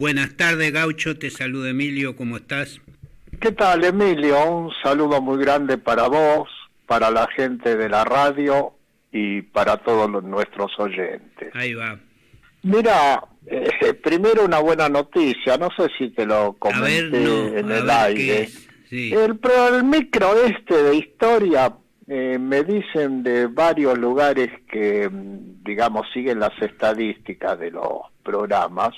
Buenas tardes, Gaucho, te saluda Emilio, ¿cómo estás? ¿Qué tal, Emilio? Un saludo muy grande para vos, para la gente de la radio y para todos nuestros oyentes. Ahí va. Mira, primero una buena noticia, no sé si te lo comenté en el aire. Sí. El micro de historia, me dicen de varios lugares que, digamos, siguen las estadísticas de los programas.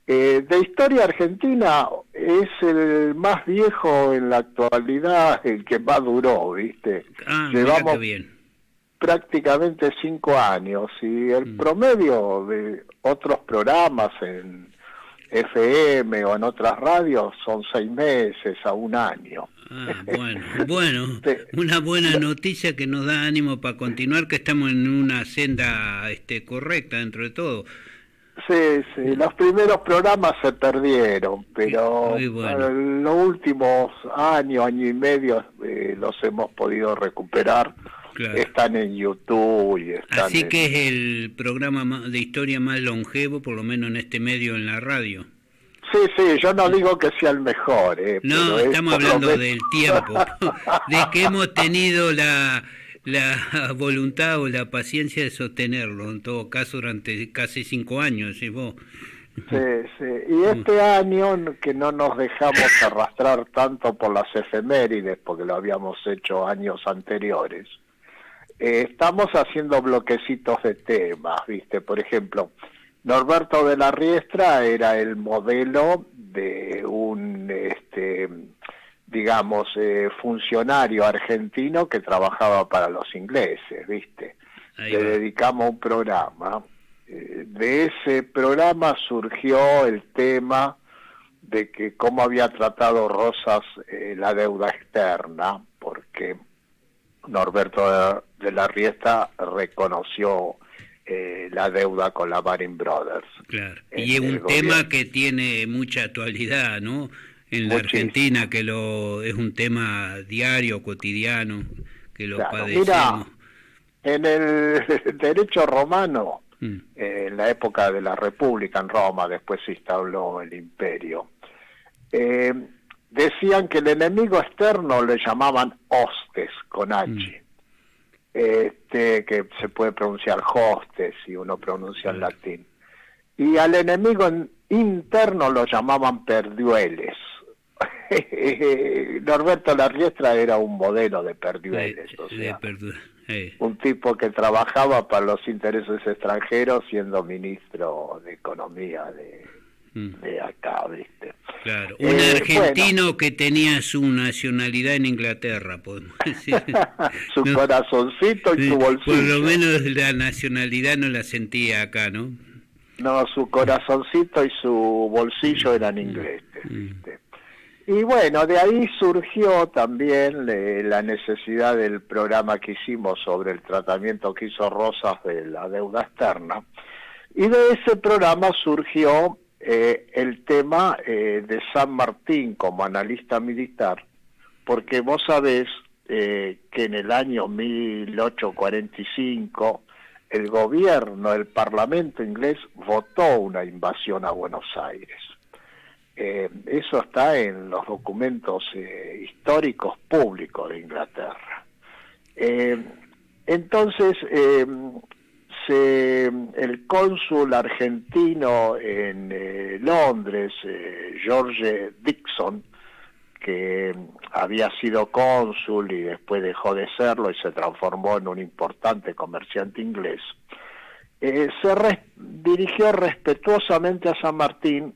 De historia argentina es el más viejo en la actualidad, el que más duró, ¿viste? Llevamos qué bien. Prácticamente 5 años y el promedio de otros programas en FM o en otras radios son 6 meses a 1 año. Bueno, una buena noticia que nos da ánimo para continuar, que estamos en una senda correcta dentro de todo. Sí, los primeros programas se perdieron, pero en los últimos año y medio los hemos podido recuperar. Claro. Están en YouTube y están Así que es el programa de historia más longevo, por lo menos en este medio, en la radio. Sí, yo no digo que sea el mejor. No, estamos hablando del tiempo, de que hemos tenido la voluntad o la paciencia de sostenerlo, en todo caso durante casi 5 años, ¿sí vos? Sí, y este año que no nos dejamos arrastrar tanto por las efemérides, porque lo habíamos hecho años anteriores, estamos haciendo bloquecitos de temas, ¿viste? Por ejemplo, Norberto de la Riestra era el modelo de un, digamos, funcionario argentino que trabajaba para los ingleses, ¿viste? Le dedicamos un programa. De ese programa surgió el tema de que cómo había tratado Rosas la deuda externa, porque Norberto de la Riestra reconoció la deuda con la Baring Brothers. Claro, y es un tema que tiene mucha actualidad, ¿no? En la Argentina, que es un tema diario, cotidiano, que lo padecemos. Mira, en el derecho romano, en la época de la República en Roma, después se instaló el imperio, decían que el enemigo externo le llamaban hostes, con H, que se puede pronunciar hostes si uno pronuncia en latín, y al enemigo interno lo llamaban perdueles. Norberto La Riestra era un modelo de perdueles, o sea, un tipo que trabajaba para los intereses extranjeros siendo ministro de Economía de acá, ¿viste? Claro, un argentino que tenía su nacionalidad en Inglaterra, podemos decir. Su corazoncito y su bolsillo. Por lo menos la nacionalidad no la sentía acá, ¿no? No, su corazoncito y su bolsillo eran ingleses, ¿viste? Y bueno, de ahí surgió también la necesidad del programa que hicimos sobre el tratamiento que hizo Rosas de la deuda externa. Y de ese programa surgió el tema de San Martín como analista militar, porque vos sabés que en el año 1845 el gobierno, el parlamento inglés votó una invasión a Buenos Aires. Eso está en los documentos históricos públicos de Inglaterra. Entonces, el cónsul argentino en Londres, George Dixon, que había sido cónsul y después dejó de serlo y se transformó en un importante comerciante inglés, dirigió respetuosamente a San Martín,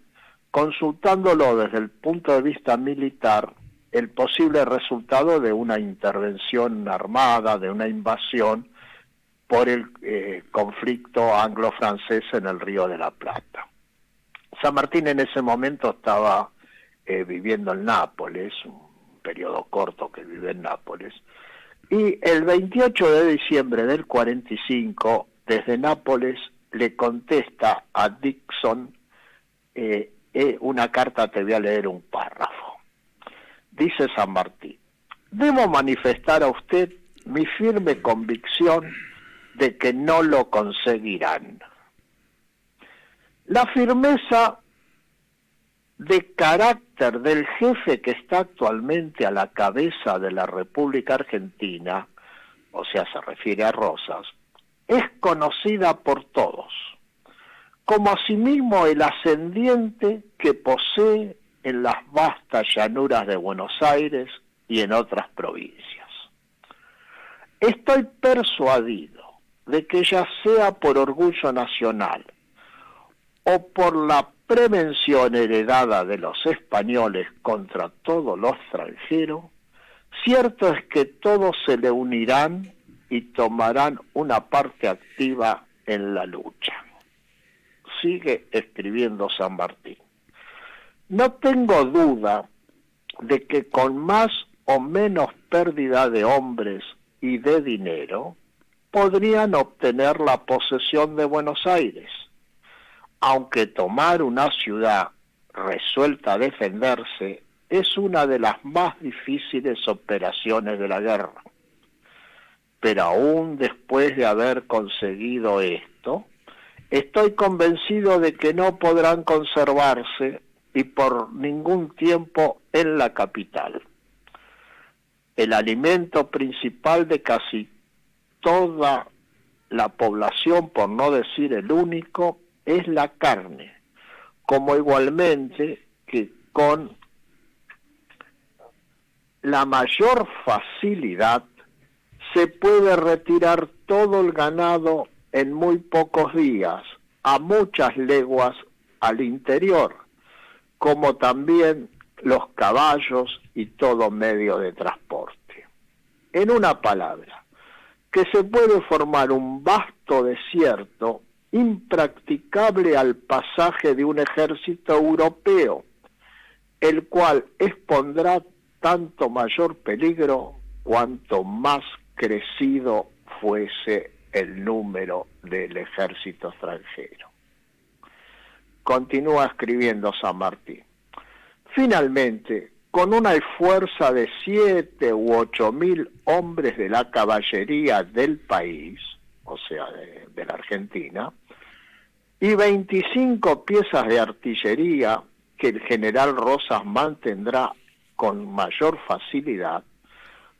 consultándolo desde el punto de vista militar el posible resultado de una intervención armada, de una invasión por el conflicto anglo-francés en el Río de la Plata. San Martín en ese momento estaba viviendo en Nápoles, un periodo corto que vive en Nápoles, y el 28 de diciembre del 45, desde Nápoles, le contesta a Dixon una carta, te voy a leer un párrafo. Dice San Martín: debo manifestar a usted mi firme convicción de que no lo conseguirán. La firmeza de carácter del jefe que está actualmente a la cabeza de la República Argentina, o sea, se refiere a Rosas, es conocida por todos, como asimismo el ascendiente que posee en las vastas llanuras de Buenos Aires y en otras provincias. Estoy persuadido de que ya sea por orgullo nacional o por la prevención heredada de los españoles contra todo lo extranjero, cierto es que todos se le unirán y tomarán una parte activa en la lucha. Sigue escribiendo San Martín. No tengo duda de que con más o menos pérdida de hombres y de dinero, podrían obtener la posesión de Buenos Aires, aunque tomar una ciudad resuelta a defenderse es una de las más difíciles operaciones de la guerra. Pero aún después de haber conseguido esto, estoy convencido de que no podrán conservarse y por ningún tiempo en la capital. El alimento principal de casi toda la población, por no decir el único, es la carne, como igualmente que con la mayor facilidad se puede retirar todo el ganado en muy pocos días, a muchas leguas al interior, como también los caballos y todo medio de transporte. En una palabra, que se puede formar un vasto desierto impracticable al pasaje de un ejército europeo, el cual expondrá tanto mayor peligro cuanto más crecido fuese el número del ejército extranjero. Continúa escribiendo San Martín. Finalmente, con una fuerza de 7 u 8.000 hombres de la caballería del país, o sea, de la Argentina, y 25 piezas de artillería que el general Rosas mantendrá con mayor facilidad,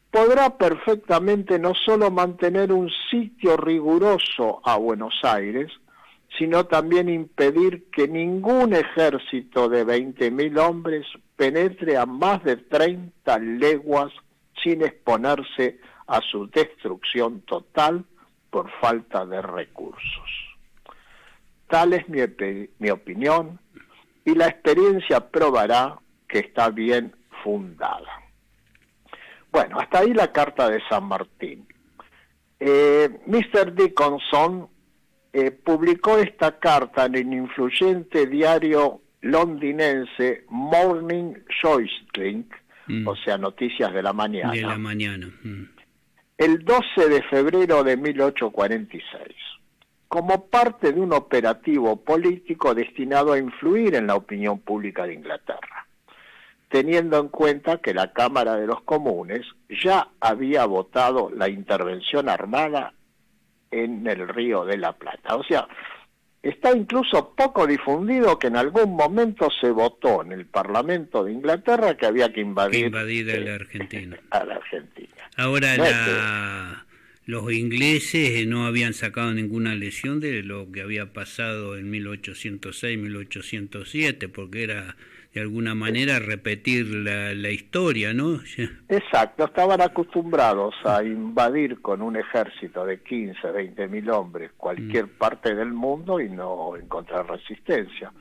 podrá perfectamente no solo mantener un sitio riguroso a Buenos Aires, sino también impedir que ningún ejército de 20.000 hombres penetre a más de 30 leguas sin exponerse a su destrucción total por falta de recursos. Tal es mi opinión, y la experiencia probará que está bien fundada. Bueno, hasta ahí la carta de San Martín. Mr. Dickinson publicó esta carta en el influyente diario londinense Morning Joystick, o sea, Noticias de la Mañana. De la mañana. El 12 de febrero de 1846, como parte de un operativo político destinado a influir en la opinión pública de Inglaterra, teniendo en cuenta que la Cámara de los Comunes ya había votado la intervención armada en el Río de la Plata. O sea, está incluso poco difundido que en algún momento se votó en el Parlamento de Inglaterra que había que invadir a la Argentina. A la Argentina. Ahora los ingleses no habían sacado ninguna lesión de lo que había pasado en 1806, 1807, porque era de alguna manera repetir la historia, ¿no? Exacto, estaban acostumbrados a invadir con un ejército de 15, 20.000 hombres cualquier parte del mundo y no encontrar resistencia.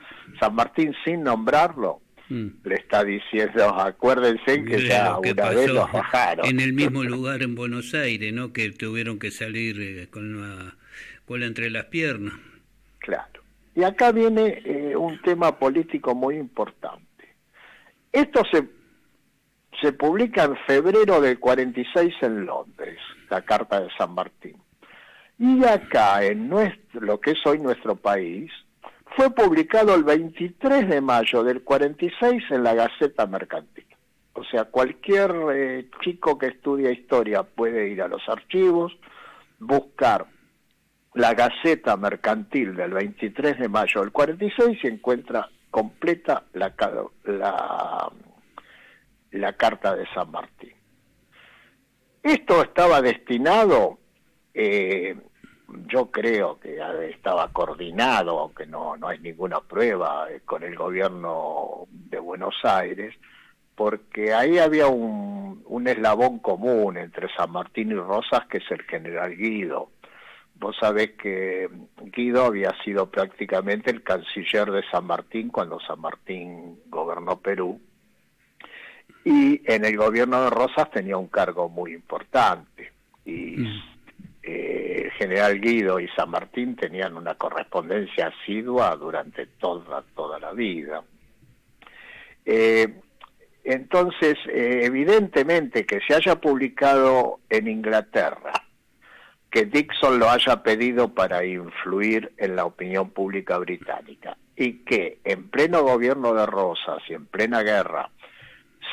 San Martín, sin nombrarlo, le está diciendo, acuérdense que ya una vez los bajaron. En el mismo lugar en Buenos Aires, ¿no? Que tuvieron que salir con la cola entre las piernas. Claro. Y acá viene un tema político muy importante. Esto se publica en febrero del 46 en Londres, la Carta de San Martín. Y acá, en lo que es hoy nuestro país, fue publicado el 23 de mayo del 46 en la Gaceta Mercantil. O sea, cualquier chico que estudia historia puede ir a los archivos, buscar la Gaceta Mercantil del 23 de mayo del 46 y encuentra completa la Carta de San Martín. Esto estaba destinado, yo creo que estaba coordinado, aunque no hay ninguna prueba, con el gobierno de Buenos Aires, porque ahí había un eslabón común entre San Martín y Rosas, que es el general Guido. Vos sabés que Guido había sido prácticamente el canciller de San Martín cuando San Martín gobernó Perú, y en el gobierno de Rosas tenía un cargo muy importante, y el general Guido y San Martín tenían una correspondencia asidua durante toda la vida. Entonces, evidentemente que se haya publicado en Inglaterra, que Dixon lo haya pedido para influir en la opinión pública británica, y que en pleno gobierno de Rosas y en plena guerra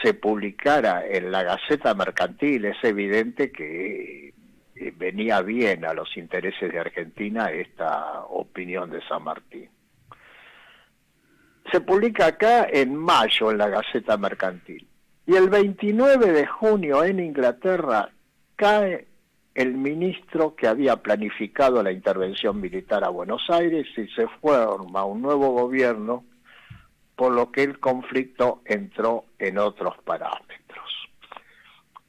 se publicara en la Gaceta Mercantil, es evidente que venía bien a los intereses de Argentina esta opinión de San Martín. Se publica acá en mayo en la Gaceta Mercantil, y el 29 de junio en Inglaterra cae el ministro que había planificado la intervención militar a Buenos Aires, y se forma un nuevo gobierno, por lo que el conflicto entró en otros parámetros.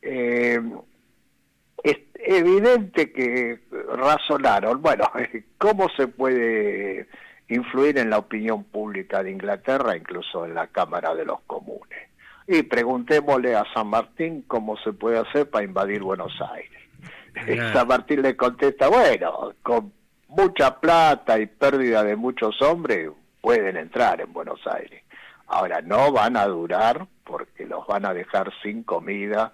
Es evidente que razonaron, bueno, ¿cómo se puede influir en la opinión pública de Inglaterra, incluso en la Cámara de los Comunes? Y preguntémosle a San Martín cómo se puede hacer para invadir Buenos Aires. San Martín le contesta, bueno, con mucha plata y pérdida de muchos hombres pueden entrar en Buenos Aires. Ahora, no van a durar porque los van a dejar sin comida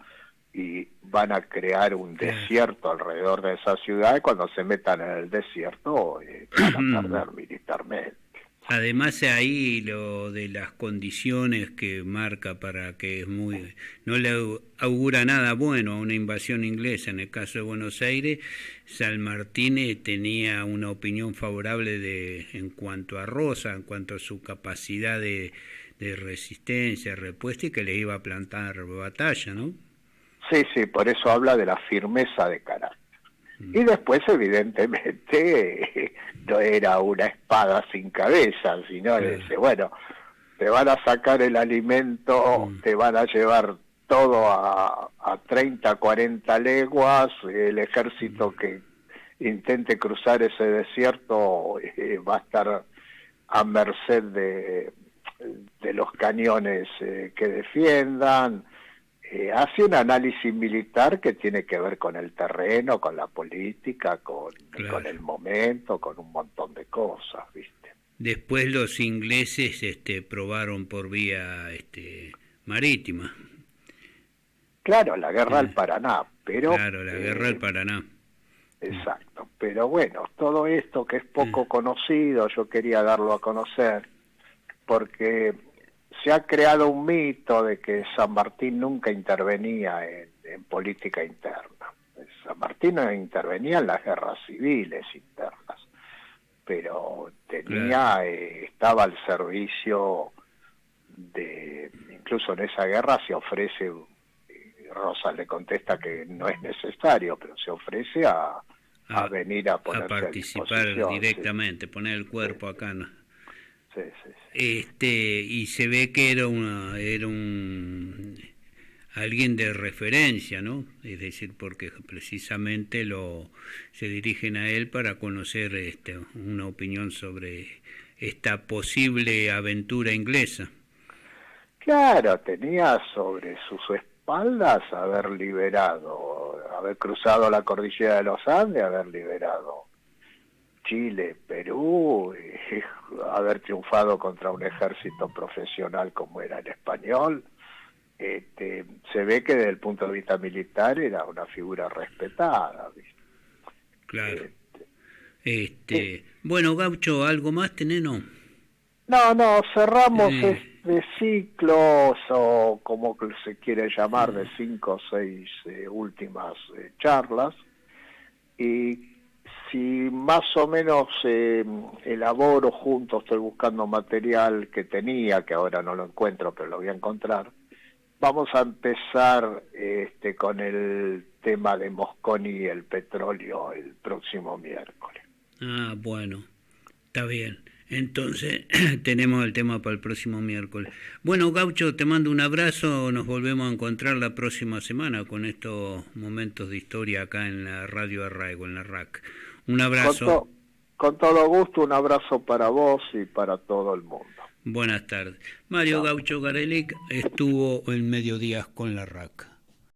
y van a crear un desierto alrededor de esa ciudad, y cuando se metan en el desierto van a perder militarmente. Además ahí lo de las condiciones que marca para que no le augura nada bueno a una invasión inglesa. En el caso de Buenos Aires, San Martín tenía una opinión favorable en cuanto a Rosa, en cuanto a su capacidad de resistencia, respuesta, y que le iba a plantar batalla, ¿no? Sí, por eso habla de la firmeza de carácter. Y después, evidentemente, no era una espada sin cabeza, sino le dice, bueno, te van a sacar el alimento, te van a llevar todo a 30, 40 leguas, el ejército que intente cruzar ese desierto va a estar a merced de los cañones que defiendan. Hace un análisis militar que tiene que ver con el terreno, con la política, con el momento, con un montón de cosas, ¿viste? Después los ingleses probaron por vía marítima. Claro, la guerra del Paraná, pero... Claro, la guerra del Paraná. Exacto, pero bueno, todo esto que es poco conocido, yo quería darlo a conocer, porque se ha creado un mito de que San Martín nunca intervenía en política interna. San Martín no intervenía en las guerras civiles internas, pero estaba al servicio incluso en esa guerra se ofrece, Rosa le contesta que no es necesario, pero se ofrece a venir a ponerse a participar directamente, poner el cuerpo acá, ¿no? Sí. Y se ve que era alguien de referencia, ¿no? Es decir, porque precisamente se dirigen a él para conocer una opinión sobre esta posible aventura inglesa. Claro, tenía sobre sus espaldas haber cruzado la cordillera de los Andes, haber liberado Chile, Perú, haber triunfado contra un ejército profesional como era el español. Se ve que desde el punto de vista militar era una figura respetada, ¿viste? Claro. Bueno, Gaucho, ¿algo más tenés, no? No, cerramos este ciclo, o como se quiere llamar, de 5 o 6 últimas charlas, y si más o menos elaboro junto, estoy buscando material que tenía, que ahora no lo encuentro, pero lo voy a encontrar. Vamos a empezar con el tema de Mosconi y el petróleo el próximo miércoles. Ah, bueno, está bien. Entonces tenemos el tema para el próximo miércoles. Bueno, Gaucho, te mando un abrazo, nos volvemos a encontrar la próxima semana con estos momentos de historia acá en la Radio Arraigo, en la RAC. Un abrazo. Con todo gusto, un abrazo para vos y para todo el mundo. Buenas tardes. Mario Gaucho Garelic estuvo en Mediodías con la RAC.